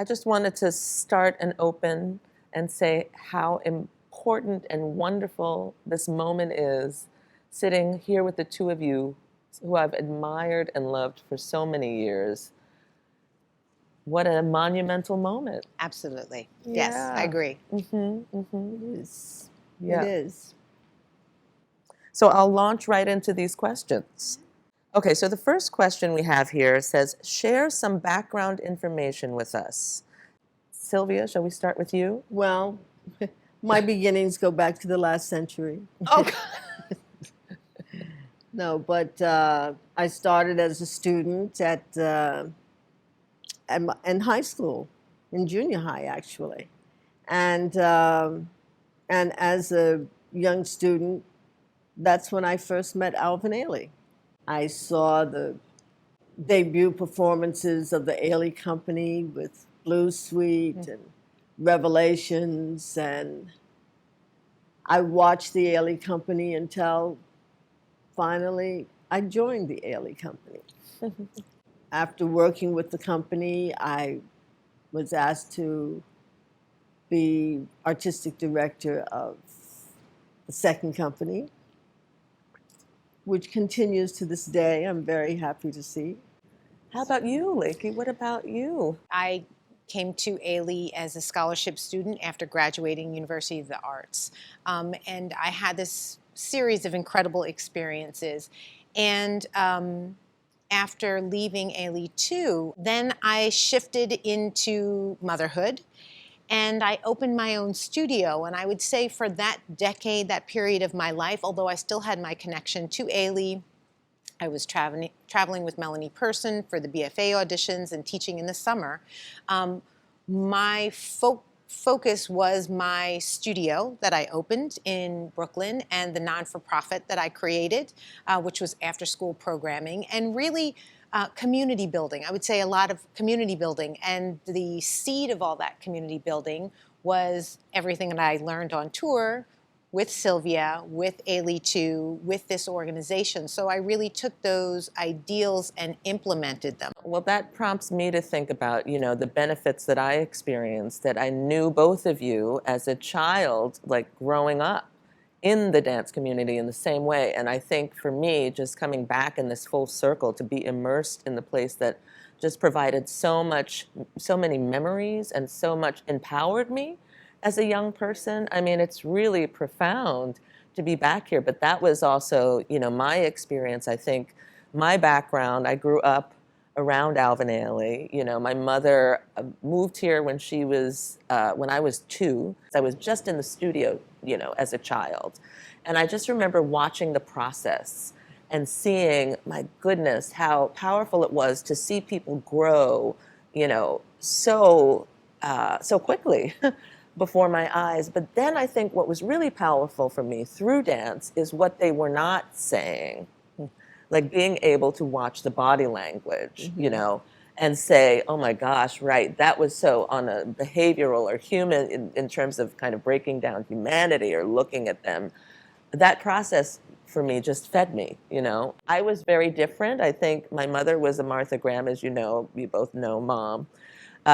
I just wanted to start and open and say how important and wonderful this moment is, sitting here with the two of you who I've admired and loved for so many years. What a monumental moment. Absolutely. Yeah. Yes, I agree. Mm-hmm, mm-hmm. It is. Yeah. It is. So I'll launch right into these questions. Okay, so the first question we have here says, share some background information with us. Sylvia, shall we start with you? Well, my beginnings go back to the last century. Oh, No, but I started as a student in high school, in junior high actually, and as a young student, that's when I first met Alvin Ailey. I saw the debut performances of the Ailey Company with Blue Suite and Revelations, and I watched the Ailey Company until finally I joined the Ailey Company. After working with the company, I was asked to be artistic director of the second company, which continues to this day. I'm very happy to see. how about you, Lakey? What about you? I came to Ailey as a scholarship student after graduating University of the Arts. And I had this series of incredible experiences. And after leaving Ailey II, then I shifted into motherhood. And I opened my own studio. And I would say for that decade, that period of my life, although I still had my connection to Ailey, I was traveling with Melanie Person for the BFA auditions and teaching in the summer. My focus was my studio that I opened in Brooklyn and the non-for-profit that I created, which was after-school programming, and really community building. I would say a lot of community building, and the seed of all that community building was everything that I learned on tour with Sylvia, with Ailey II, with this organization. So I really took those ideals and implemented them. Well, that prompts me to think about, the benefits that I experienced, that I knew both of you as a child, like growing up in the dance community in the same way. And I think for me, just coming back in this full circle to be immersed in the place that just provided so many memories and so much empowered me as a young person. I mean, it's really profound to be back here. But that was also, my experience. I think my background, I grew up around Alvin Ailey. My mother moved here when I was 2. I was just in the studio, as a child. And I just remember watching the process and seeing, my goodness, how powerful it was to see people grow, so quickly before my eyes. But then I think what was really powerful for me through dance is what they were not saying. Like being able to watch the body language, and say, oh my gosh, right, that was so on a behavioral or human in terms of kind of breaking down humanity or looking at them. That process for me just fed me, I was very different. I think my mother was a Martha Graham, as you both know, mom.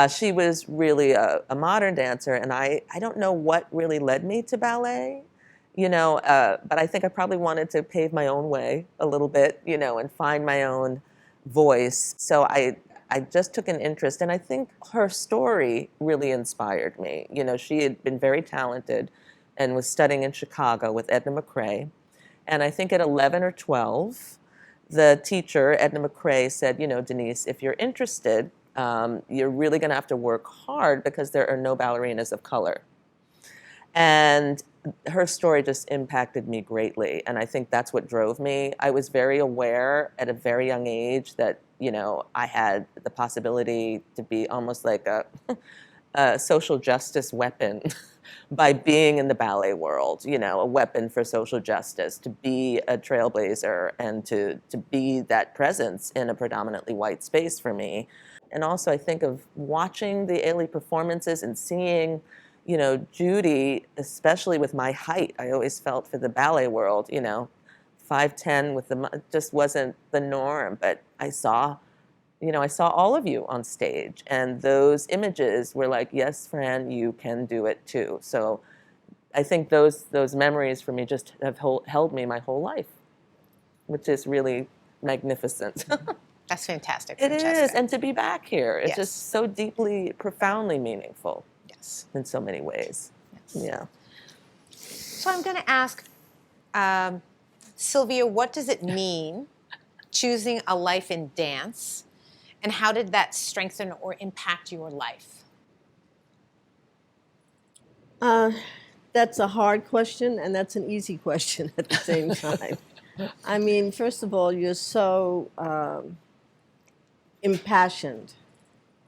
She was really a modern dancer, and I don't know what really led me to ballet, but I think I probably wanted to pave my own way a little bit, and find my own voice. So I just took an interest, and I think her story really inspired me. She had been very talented and was studying in Chicago with Edna McCrae. And I think at 11 or 12, the teacher, Edna McCrae, said, Denise, if you're interested, you're really going to have to work hard because there are no ballerinas of color. And her story just impacted me greatly. And I think that's what drove me. I was very aware at a very young age that, I had the possibility to be almost like a social justice weapon by being in the ballet world, a weapon for social justice, to be a trailblazer and to be that presence in a predominantly white space for me. And also I think of watching the Ailey performances and seeing, Judy, especially with my height, I always felt for the ballet world, 5'10" just wasn't the norm. But I saw I saw all of you on stage, and those images were like, yes, Fran, you can do it too. So I think those memories for me just have held me my whole life, which is really magnificent. That's fantastic, It Francesca. is, and to be back here, it's Yes. just so deeply, profoundly meaningful Yes. in so many ways. Yes. Yeah. So I'm going to ask Sylvia, what does it mean choosing a life in dance, and how did that strengthen or impact your life? That's a hard question, and that's an easy question at the same time. I mean, first of all, you're so impassioned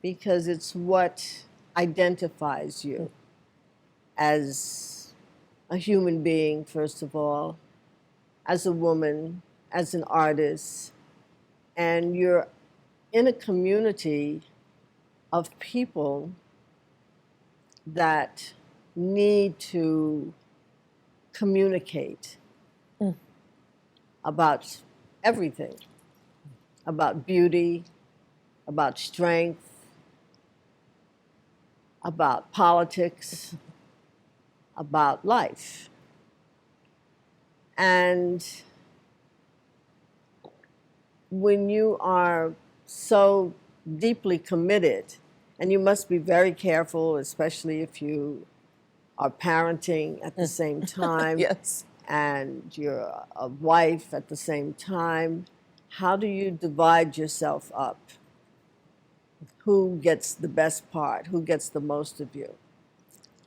because it's what identifies you as a human being, first of all, as a woman, as an artist, and you're in a community of people that need to communicate about everything, about beauty, about strength, about politics, about life. And when you are so deeply committed, and you must be very careful, especially if you are parenting at the same time, Yes. and you're a wife at the same time, how do you divide yourself up? Who gets the best part? Who gets the most of you?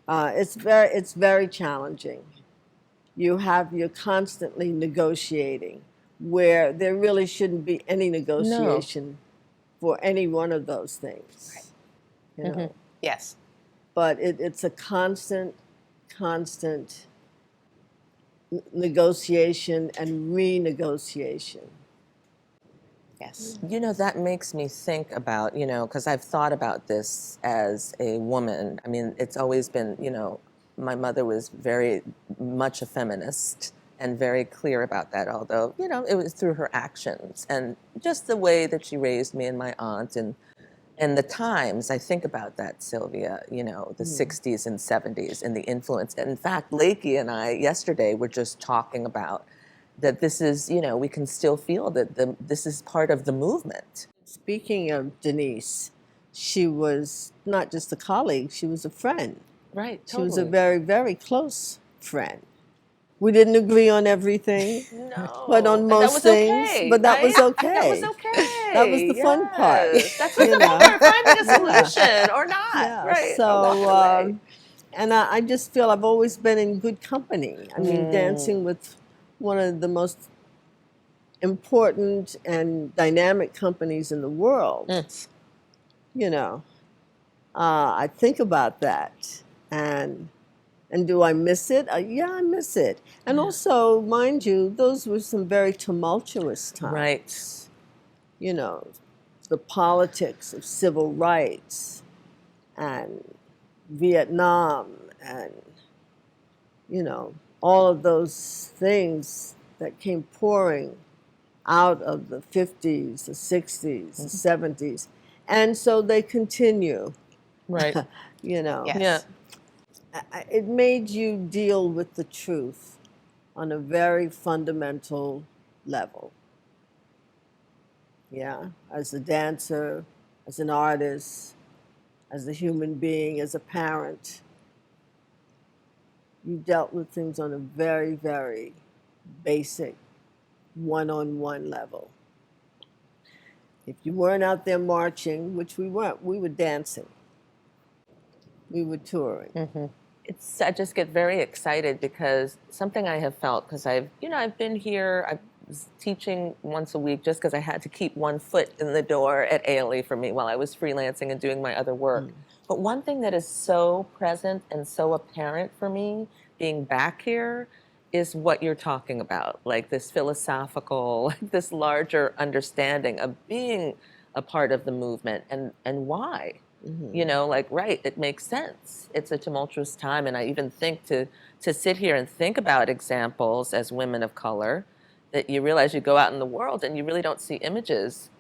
It's very challenging. You're constantly negotiating, where there really shouldn't be any negotiation for any one of those things. Right. You know? Yes. But it's a constant negotiation and renegotiation. Yes. That makes me think about, because I've thought about this as a woman. I mean, it's always been, my mother was very much a feminist and very clear about that, although, it was through her actions and just the way that she raised me and my aunt and the times. I think about that, Sylvia, the 60s and 70s and the influence. And in fact, Lakey and I yesterday were just talking about that this is, we can still feel that this is part of the movement. Speaking of Denise, she was not just a colleague, she was a friend. Right, She was a totally. very, very close friend. We didn't agree on everything, No, but on and most that was things. okay, But that was right? okay. That was okay. That was the fun part. Yes. That's what's You the know? fun part, finding a solution or not, Yeah. right? Or walking So, away. and I just feel I've always been in good company. I mean, dancing with one of the most important and dynamic companies in the world. I think about that, and do I miss it? Yeah, I miss it. And also, mind you, those were some very tumultuous times. Right. The politics of civil rights and Vietnam and, all of those things that came pouring out of the 50s, the 60s, the 70s. And so they continue. Right. Yes. Yeah. It made you deal with the truth on a very fundamental level. Yeah, as a dancer, as an artist, as a human being, as a parent, you dealt with things on a very, very basic, one-on-one level. If you weren't out there marching, which we weren't, we were dancing. We were touring. I just get very excited because something I have felt, because I've been here, I was teaching once a week just because I had to keep one foot in the door at Ailey for me while I was freelancing and doing my other work. But one thing that is so present and so apparent for me being back here is what you're talking about, like this philosophical, like this larger understanding of being a part of the movement and why. Right, it makes sense. It's a tumultuous time, and I even think to sit here and think about examples as women of color, that you realize you go out in the world and you really don't see images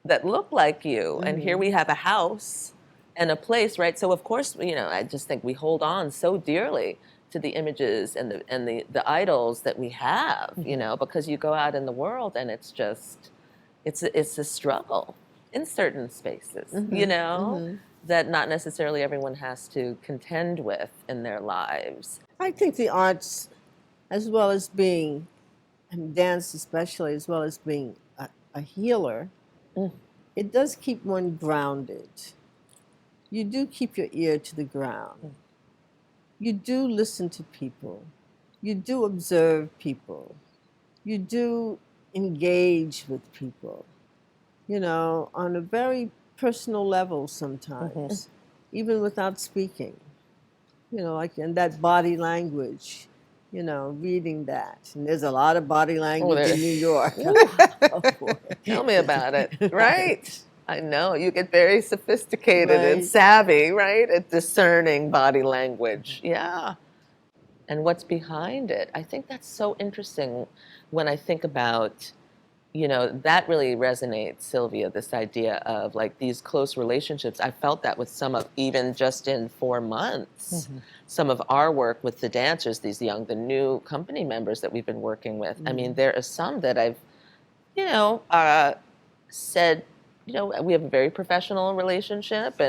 that look like you. And here we have a house and a place, right? So of course, I just think we hold on so dearly to the images and the idols that we have, because you go out in the world and it's just, it's a struggle in certain spaces, that not necessarily everyone has to contend with in their lives. I think the arts, as well as being, and dance especially, as well as being a healer, it does keep one grounded. You do keep your ear to the ground. You do listen to people. You do observe people. You do engage with people, on a very personal level sometimes, even without speaking. Like in that body language, reading that. And there's a lot of body language in New York. Tell me about it. Right. I know. You get very sophisticated and Right. savvy, right, at discerning body language. Yeah. And what's behind it. I think that's so interesting when I think about, that really resonates, Sylvia, this idea of like these close relationships. I felt that with some of, even just in 4 months, some of our work with the dancers, the new company members that we've been working with. I mean, there are some that I've, said, we have a very professional relationship,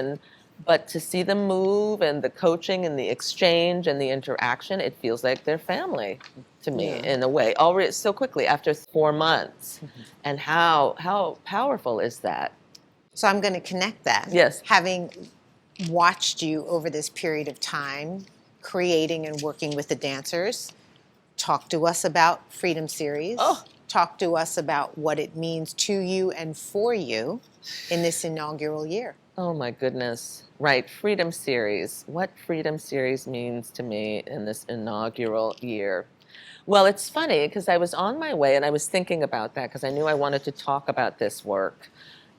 but to see them move and the coaching and the exchange and the interaction, it feels like they're family to me in a way, already so quickly after 4 months. And how powerful is that? So I'm going to connect that. Yes. Having watched you over this period of time, creating and working with the dancers, talk to us about Freedom Series. Talk to us about what it means to you and for you in this inaugural year. Oh my goodness. Right, Freedom Series. What Freedom Series means to me in this inaugural year. Well, it's funny because I was on my way and I was thinking about that because I knew I wanted to talk about this work.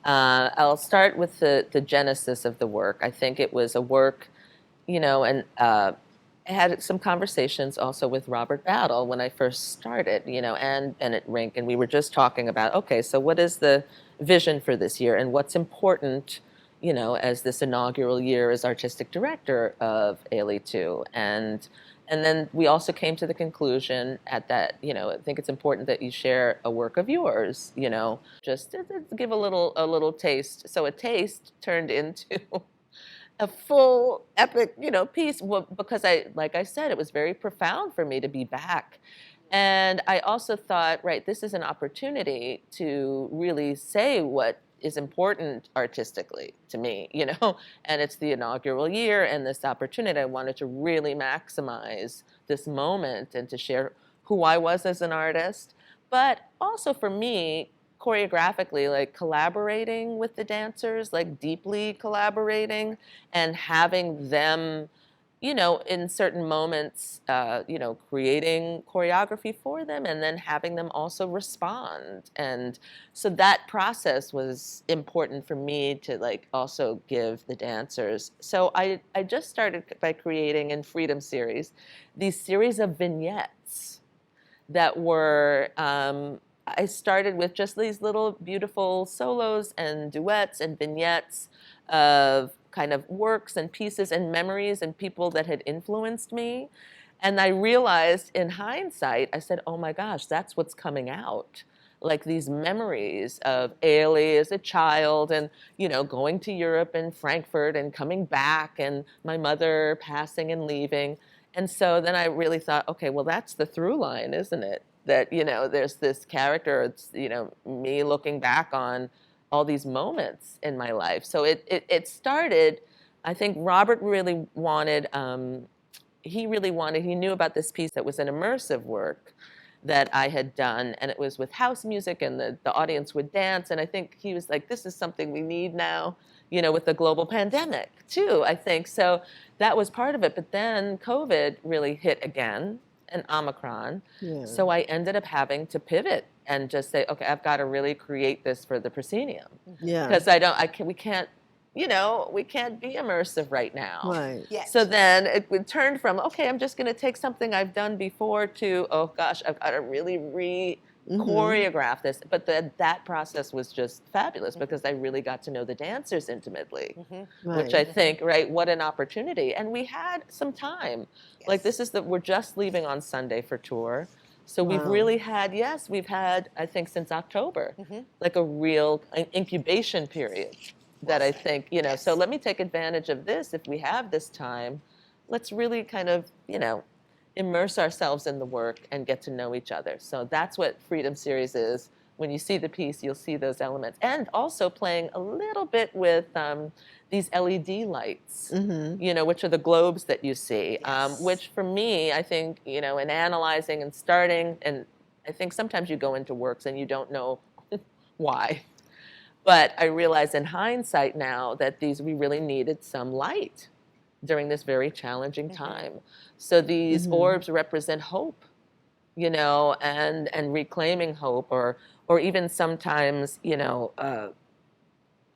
I'll start with the genesis of the work. I think it was a work, and I had some conversations also with Robert Battle when I first started, and Bennett Rink, and we were just talking about, okay, so what is the vision for this year and what's important, as this inaugural year as artistic director of Ailey II. And then we also came to the conclusion at that, I think it's important that you share a work of yours, just to give a little taste. So a taste turned into a full epic, piece, because like I said, it was very profound for me to be back. And I also thought, right, this is an opportunity to really say what is important artistically to me, and it's the inaugural year and this opportunity. I wanted to really maximize this moment and to share who I was as an artist, but also for me, choreographically, like collaborating with the dancers, like deeply collaborating and having them, in certain moments, creating choreography for them and then having them also respond. And so that process was important for me to like also give the dancers. So I just started by creating in Freedom Series these series of vignettes that were, I started with just these little beautiful solos and duets and vignettes of kind of works and pieces and memories and people that had influenced me. And I realized in hindsight, I said, oh my gosh, that's what's coming out. Like these memories of Ailey as a child and, going to Europe and Frankfurt and coming back and my mother passing and leaving. And so then I really thought, okay, well, that's the through line, isn't it? That, there's this character, it's, me looking back on all these moments in my life. So it started, I think Robert really wanted, he knew about this piece that was an immersive work that I had done, and it was with house music and the audience would dance. And I think he was like, this is something we need now, with the global pandemic too, I think. So that was part of it. But then COVID really hit again, and Omicron. Yeah. So I ended up having to pivot and just say, okay, I've got to really create this for the proscenium. Yeah. Because we can't, we can't be immersive right now. Right. Yes. So then it turned from, okay, I'm just going to take something I've done before to, oh gosh, I've got to really choreograph this. But that process was just fabulous because I really got to know the dancers intimately, which I think, right, what an opportunity. And we had some time. Like we're just leaving on Sunday for tour. So we've really had, we've had, I think, since October, like a real incubation period that I think, so let me take advantage of this. If we have this time, let's really kind of, immerse ourselves in the work and get to know each other. So that's what Freedom Series is. When you see the piece, you'll see those elements. And also playing a little bit with these LED lights, which are the globes that you see, which for me, I think, in analyzing and starting, and I think sometimes you go into works and you don't know why. But I realize in hindsight now that we really needed some light during this very challenging time. So these orbs represent hope, and reclaiming hope, or even sometimes,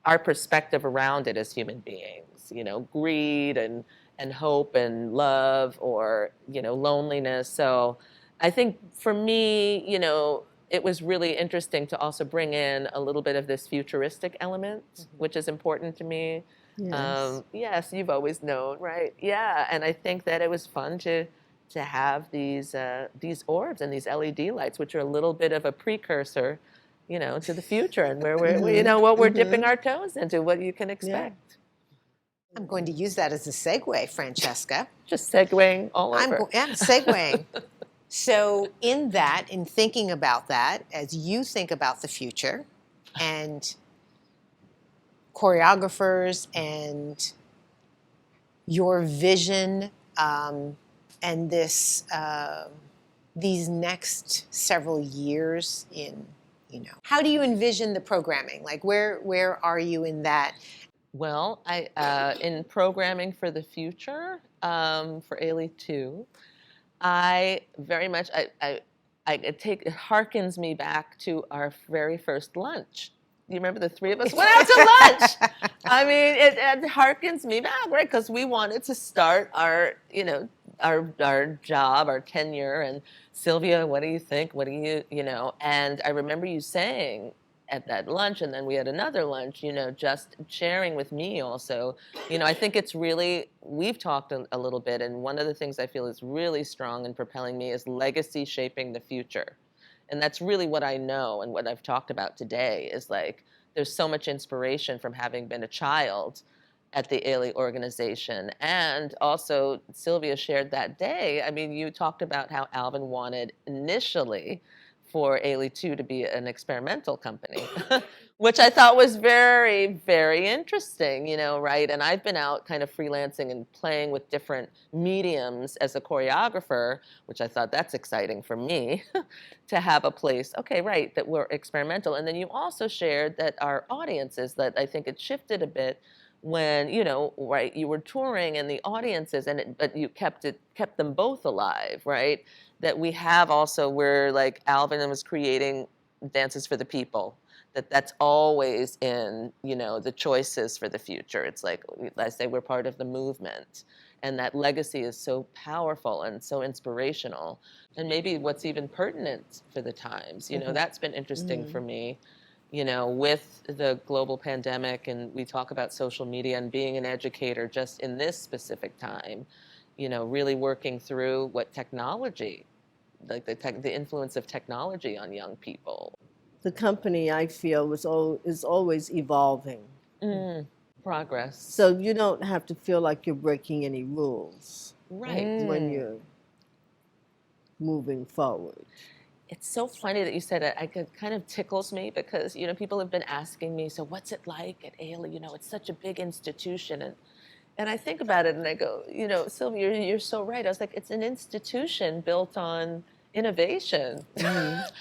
our perspective around it as human beings, greed and hope and love, or, loneliness. So I think for me, it was really interesting to also bring in a little bit of this futuristic element, which is important to me. Yes, you've always known, right? Yeah, and I think that it was fun to have these orbs and these LED lights, which are a little bit of a precursor, to the future, and where what we're dipping our toes into, what you can expect. I'm going to use that as a segue, Francesca. Just segueing all over. I'm segueing. So in thinking about that, as you think about the future and choreographers and your vision and these next several years how do you envision the programming? Like where are you in that? Well, I in programming for the future for Ailey II, I very much it harkens me back to our very first lunch. You remember the three of us went out to lunch? I mean, it harkens me back, right? Because we wanted to start our job, our tenure, and Sylvia, what do you think? What do you, And I remember you saying at that lunch, and then we had another lunch, just sharing with me also, I think it's really, we've talked a little bit, and one of the things I feel is really strong in propelling me is legacy shaping the future. And that's really what I know, and what I've talked about today is like, there's so much inspiration from having been a child at the Ailey organization. And also, Sylvia shared that day, I mean, you talked about how Alvin wanted initially for Ailey II to be an experimental company, which I thought was very, very interesting, right? And I've been out kind of freelancing and playing with different mediums as a choreographer, which I thought that's exciting for me to have a place, okay, right, that we're experimental. And then you also shared that our audiences, that I think it shifted a bit when, right, you were touring and the audiences, but you kept them both alive, right? That we have also where like Alvin was creating dances for the people, that's always in, the choices for the future. It's like, I say, we're part of the movement. And that legacy is so powerful and so inspirational. And maybe what's even pertinent for the times, that's been interesting for me, with the global pandemic, and we talk about social media and being an educator just in this specific time, really working through what technology, like the influence of technology on young people. The company, I feel, is always evolving. Progress. So you don't have to feel like you're breaking any rules, right, when you're moving forward. It's so funny that you said it. It kind of tickles me because, people have been asking me, so what's it like at Ailey? It's such a big institution. And I think about it and I go, Sylvia, you're so right. I was like, it's an institution built on innovation.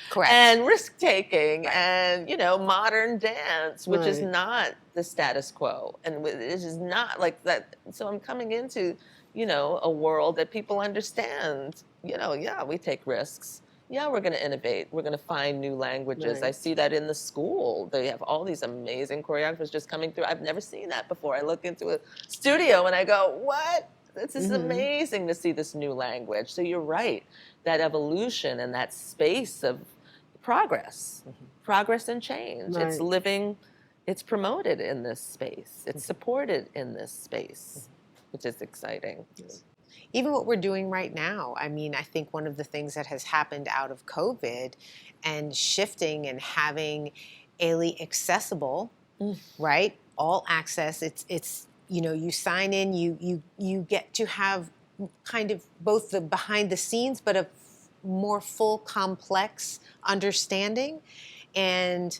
Correct. And risk-taking and, modern dance, which is not the status quo. And it is not like that. So I'm coming into, a world that people understand, yeah, we take risks. yeah, we're going to innovate. We're going to find new languages. Right. I see that in the school. They have all these amazing choreographers just coming through. I've never seen that before. I look into a studio and I go, what? This is amazing to see this new language. So you're right. That evolution and that space of progress, progress and change. Right. It's living, it's promoted in this space. It's supported in this space, which is exciting. Even what we're doing right now. I mean, I think one of the things that has happened out of COVID and shifting and having Ailey accessible, right? All access. It's you know, you sign in, you get to have kind of both the behind the scenes, but a more full, complex understanding. And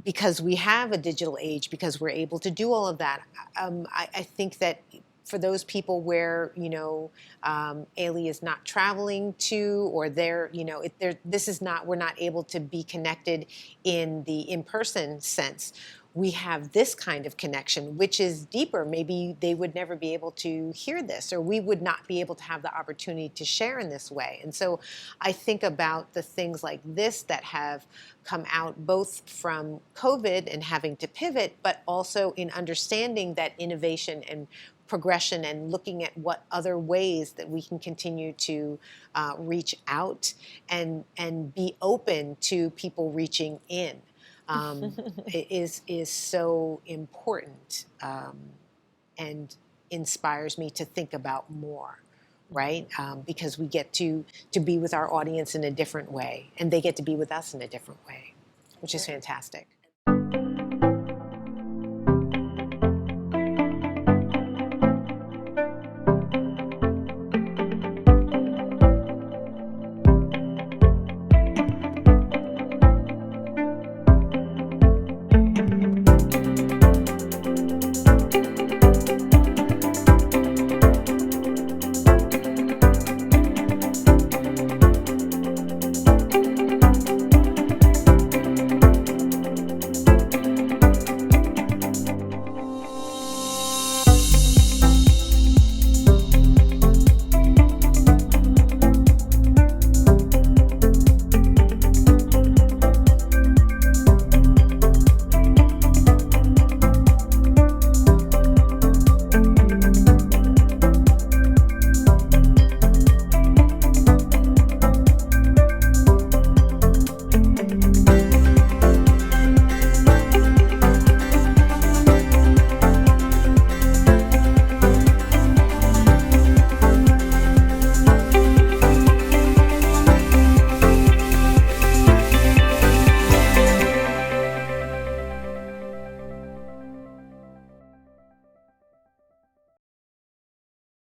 because we have a digital age, because we're able to do all of that, I think that for those people where, you know, Ailey is not traveling to, or they're, you know, this is not, we're not able to be connected in the in-person sense. We have this kind of connection, which is deeper. Maybe they would never be able to hear this, or we would not be able to have the opportunity to share in this way. And so I think about the things like this that have come out both from COVID and having to pivot, but also in understanding that innovation and progression and looking at what other ways that we can continue to reach out and be open to people reaching in. is so important and inspires me to think about more, right? Because we get to be with our audience in a different way, and they get to be with us in a different way, which is fantastic.